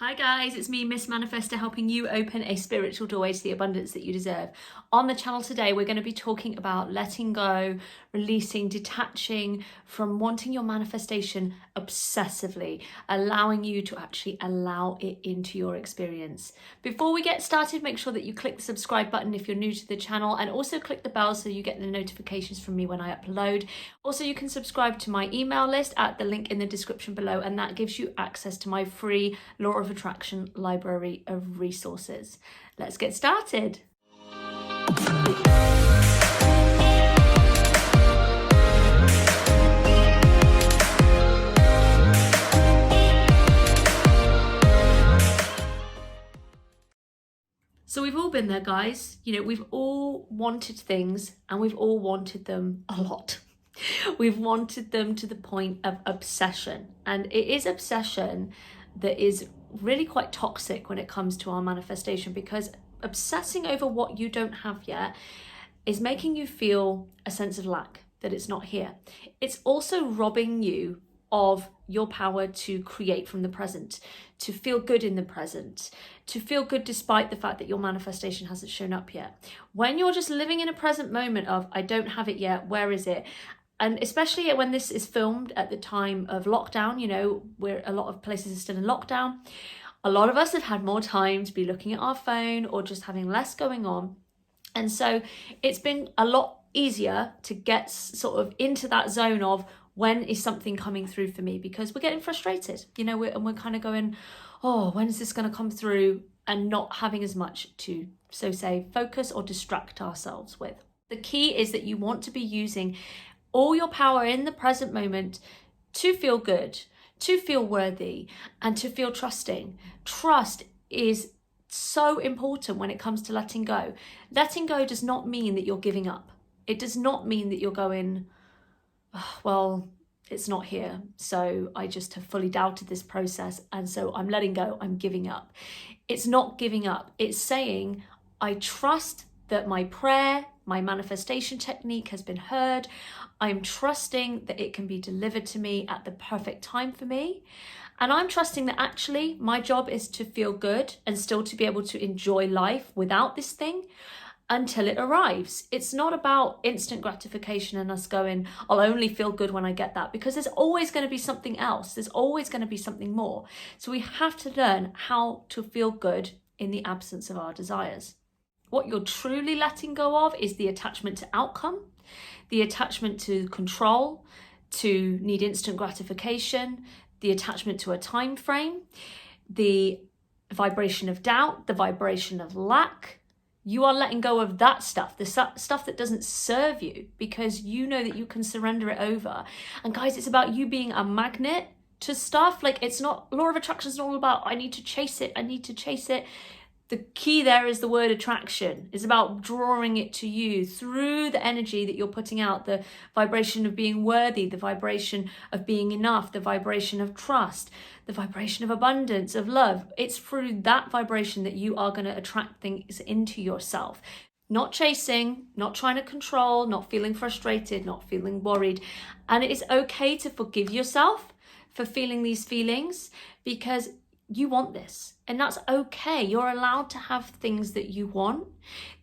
Hi guys, it's me, Miss Manifester, helping you open a spiritual doorway to the abundance that you deserve. On the channel today, we're going to be talking about letting go, releasing, detaching from wanting your manifestation obsessively, allowing you to actually allow it into your experience. Before we get started, make sure that you click the subscribe button if you're new to the channel, and also click the bell so you get the notifications from me when I upload. Also, you can subscribe to my email list at the link in the description below, and that gives you access to my free Law of Attraction library of resources. Let's get started. So we've all been there, guys. You know, we've all wanted things and we've all wanted them a lot. We've wanted them to the point of obsession, and it is obsession that is really quite toxic when it comes to our manifestation, because obsessing over what you don't have yet is making you feel a sense of lack, that it's not here. It's also robbing you of your power to create from the present, to feel good in the present, to feel good despite the fact that your manifestation hasn't shown up yet. When you're just living in a present moment of, I don't have it yet, where is it? And especially when this is filmed at the time of lockdown, you know, where a lot of places are still in lockdown, a lot of us have had more time to be looking at our phone or just having less going on. And so it's been a lot easier to get sort of into that zone of, when is something coming through for me? Because we're getting frustrated, you know, we're kind of going, oh, when is this going to come through? And not having as much to, so say, focus or distract ourselves with. The key is that you want to be using all your power in the present moment to feel good, to feel worthy, and to feel trusting. Trust is so important when it comes to letting go. Letting go does not mean that you're giving up. It does not mean that you're going, oh, well, it's not here, so I just have fully doubted this process, and so I'm letting go, I'm giving up. It's not giving up. It's saying, I trust that my prayer, my manifestation technique has been heard. I'm trusting that it can be delivered to me at the perfect time for me. And I'm trusting that actually my job is to feel good and still to be able to enjoy life without this thing until it arrives. It's not about instant gratification and us going, I'll only feel good when I get that, because there's always going to be something else. There's always going to be something more. So we have to learn how to feel good in the absence of our desires. What you're truly letting go of is the attachment to outcome, the attachment to control, to need instant gratification, the attachment to a time frame, the vibration of doubt, the vibration of lack. You are letting go of that stuff, the stuff that doesn't serve you, because you know that you can surrender it over. And guys, it's about you being a magnet to stuff. Like, it's not, law of attraction is not all about, I need to chase it, I need to chase it. The key there is the word attraction. It's about drawing it to you through the energy that you're putting out, the vibration of being worthy, the vibration of being enough, the vibration of trust, the vibration of abundance, of love. It's through that vibration that you are going to attract things into yourself. Not chasing, not trying to control, not feeling frustrated, not feeling worried. And it is okay to forgive yourself for feeling these feelings, because you want this, and that's okay. You're allowed to have things that you want.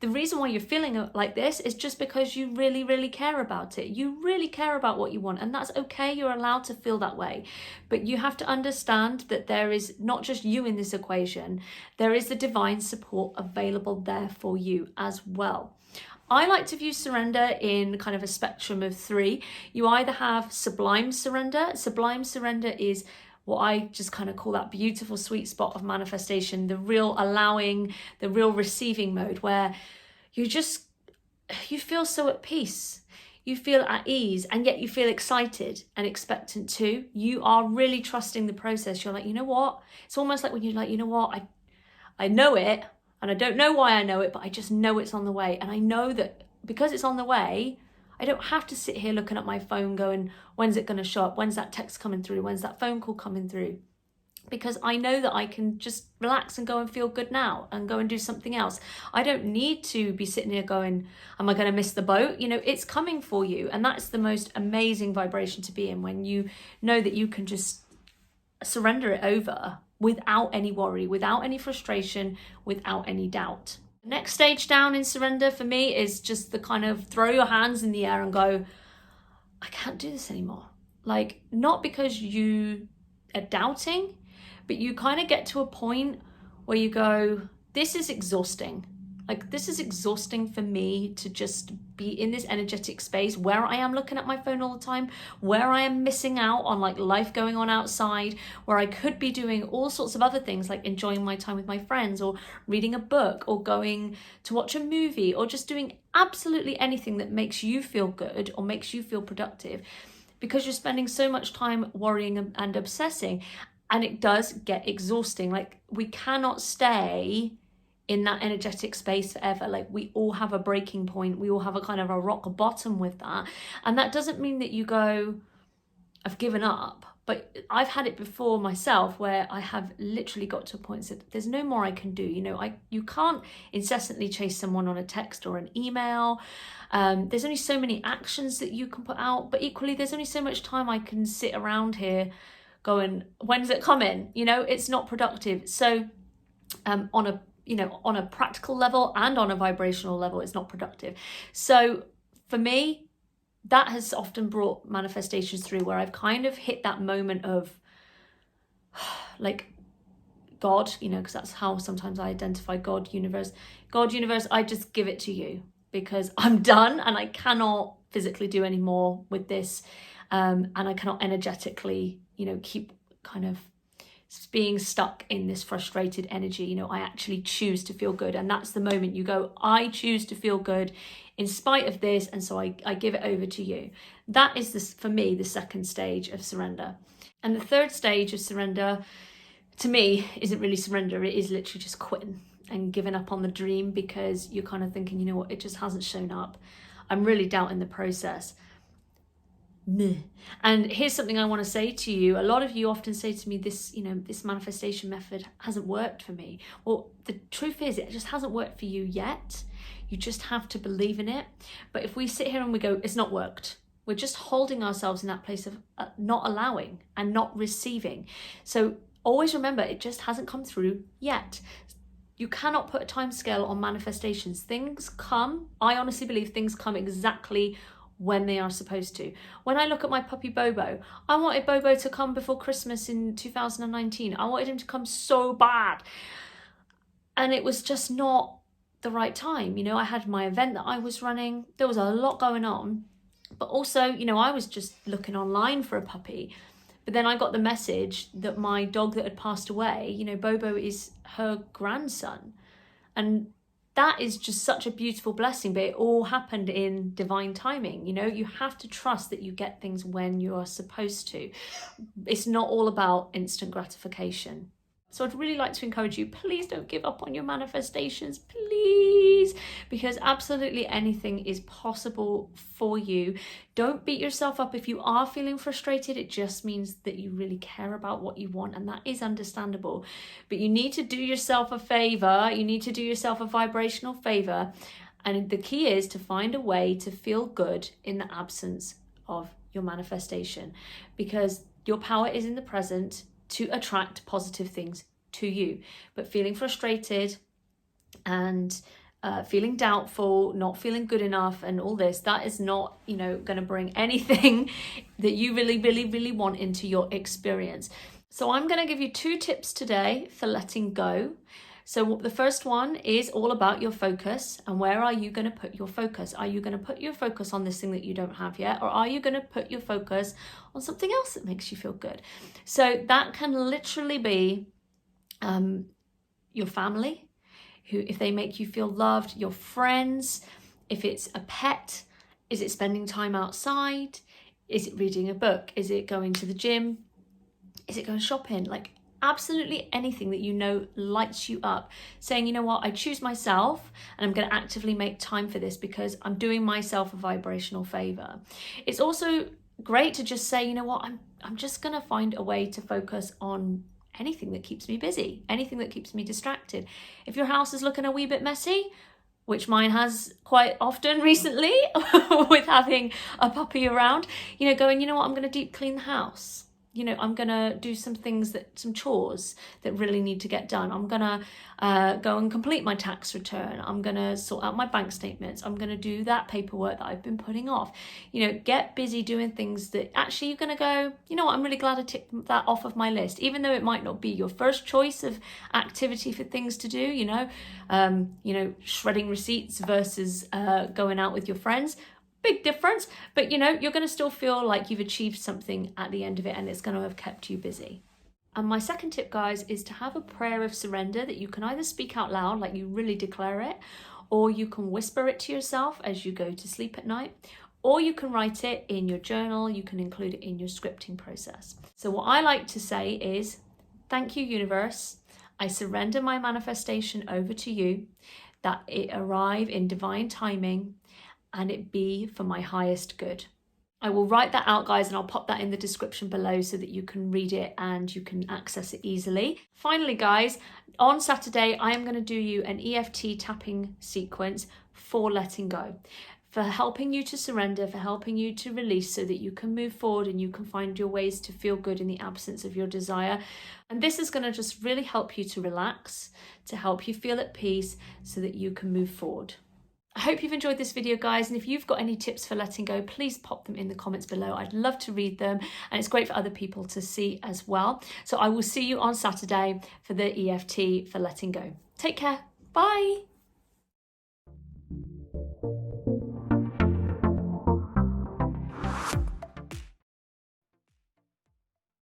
The reason why you're feeling like this is just because you really, really care about it. You really care about what you want, and that's okay. You're allowed to feel that way. But you have to understand that there is not just you in this equation. There is the divine support available there for you as well. I like to view surrender in kind of a spectrum of 3. You either have sublime surrender. Sublime surrender is what I just kind of call that beautiful sweet spot of manifestation, the real allowing, the real receiving mode, where you feel so at peace, you feel at ease, and yet you feel excited and expectant too. You are really trusting the process. You're like, you know what? It's almost like when you're like, you know what? I know it, and I don't know why I know it, but I just know it's on the way. And I know that because it's on the way, I don't have to sit here looking at my phone going, when's it going to show up? When's that text coming through? When's that phone call coming through? Because I know that I can just relax and go and feel good now and go and do something else. I don't need to be sitting here going, am I going to miss the boat? You know, it's coming for you. And that's the most amazing vibration to be in, when you know that you can just surrender it over without any worry, without any frustration, without any doubt. The next stage down in surrender for me is just the kind of throw your hands in the air and go, I can't do this anymore. Like, not because you are doubting, but you kind of get to a point where you go, this is exhausting. Like, this is exhausting for me to just be in this energetic space where I am looking at my phone all the time, where I am missing out on like life going on outside, where I could be doing all sorts of other things like enjoying my time with my friends or reading a book or going to watch a movie or just doing absolutely anything that makes you feel good or makes you feel productive, because you're spending so much time worrying and obsessing. And it does get exhausting. Like, we cannot stay in that energetic space forever. Like, we all have a breaking point. We all have a kind of a rock bottom with that. And that doesn't mean that you go, I've given up. But I've had it before myself where I have literally got to a point that there's no more I can do. You know, you can't incessantly chase someone on a text or an email. There's only so many actions that you can put out, but equally there's only so much time I can sit around here going, when's it coming? You know, it's not productive. So on a practical level and on a vibrational level, it's not productive. So for me, that has often brought manifestations through where I've kind of hit that moment of like, God, you know, because that's how sometimes I identify God, universe, I just give it to you because I'm done and I cannot physically do any more with this. And I cannot energetically, you know, keep kind of being stuck in this frustrated energy. You know, I actually choose to feel good. And that's the moment you go, I choose to feel good in spite of this. And so I give it over to you. That is, this, for me, the second stage of surrender. And the third stage of surrender, to me, isn't really surrender. It is literally just quitting and giving up on the dream, because you're kind of thinking, you know what, it just hasn't shown up. I'm really doubting the process. And here's something I want to say to you. A lot of you often say to me, this manifestation method hasn't worked for me. Well, the truth is, it just hasn't worked for you yet. You just have to believe in it. But if we sit here and we go, it's not worked, we're just holding ourselves in that place of not allowing and not receiving. So always remember, it just hasn't come through yet. You cannot put a time scale on manifestations. Things come, I honestly believe things come exactly when they are supposed to. When I look at my puppy Bobo, I wanted Bobo to come before Christmas in 2019. I wanted him to come so bad. And it was just not the right time. You know, I had my event that I was running. There was a lot going on. But also, you know, I was just looking online for a puppy. But then I got the message that my dog that had passed away, you know, Bobo is her grandson. And that is just such a beautiful blessing, but it all happened in divine timing. You know, you have to trust that you get things when you are supposed to. It's not all about instant gratification. So I'd really like to encourage you, please don't give up on your manifestations, please, because absolutely anything is possible for you. Don't beat yourself up if you are feeling frustrated. It just means that you really care about what you want, and that is understandable. But you need to do yourself a favor. You need to do yourself a vibrational favor. And the key is to find a way to feel good in the absence of your manifestation, because your power is in the present to attract positive things to you. But feeling frustrated and feeling doubtful, not feeling good enough and all this, that is not, you know, going to bring anything that you really want into your experience. So I'm going to give you 2 tips today for letting go. So the first one is all about your focus, and where are you going to put your focus? Are you going to put your focus on this thing that you don't have yet, or are you going to put your focus on something else that makes you feel good? So that can literally be your family, who, if they make you feel loved, your friends, if it's a pet, is it spending time outside? Is it reading a book? Is it going to the gym? Is it going shopping? Like, absolutely anything that you know lights you up, saying, you know what, I choose myself and I'm going to actively make time for this because I'm doing myself a vibrational favor. It's also great to just say, you know what, I'm just going to find a way to focus on anything that keeps me busy, anything that keeps me distracted. If your house is looking a wee bit messy, which mine has quite often recently with having a puppy around, you know, going, you know what, I'm going to deep clean the house. you know, I'm gonna do some things some chores that really need to get done. I'm gonna go and complete my tax return. I'm gonna sort out my bank statements. I'm gonna do that paperwork that I've been putting off. You know, get busy doing things that actually you're gonna go, you know what, I'm really glad I ticked that off of my list, even though it might not be your first choice of activity for things to do, you know, shredding receipts versus going out with your friends. Big difference, but you know, you're going to still feel like you've achieved something at the end of it, and it's going to have kept you busy. And my second tip, guys, is to have a prayer of surrender that you can either speak out loud, like you really declare it, or you can whisper it to yourself as you go to sleep at night, or you can write it in your journal. You can include it in your scripting process. So what I like to say is, thank you, universe. I surrender my manifestation over to you, that it arrive in divine timing and it be for my highest good. I will write that out, guys, and I'll pop that in the description below so that you can read it and you can access it easily. Finally, guys, on Saturday, I am going to do you an EFT tapping sequence for letting go, for helping you to surrender, for helping you to release so that you can move forward and you can find your ways to feel good in the absence of your desire. And this is going to just really help you to relax, to help you feel at peace so that you can move forward. I hope you've enjoyed this video, guys, and if you've got any tips for letting go, please pop them in the comments below. I'd love to read them, and it's great for other people to see as well. So I will see you on Saturday for the EFT for letting go. Take care. Bye.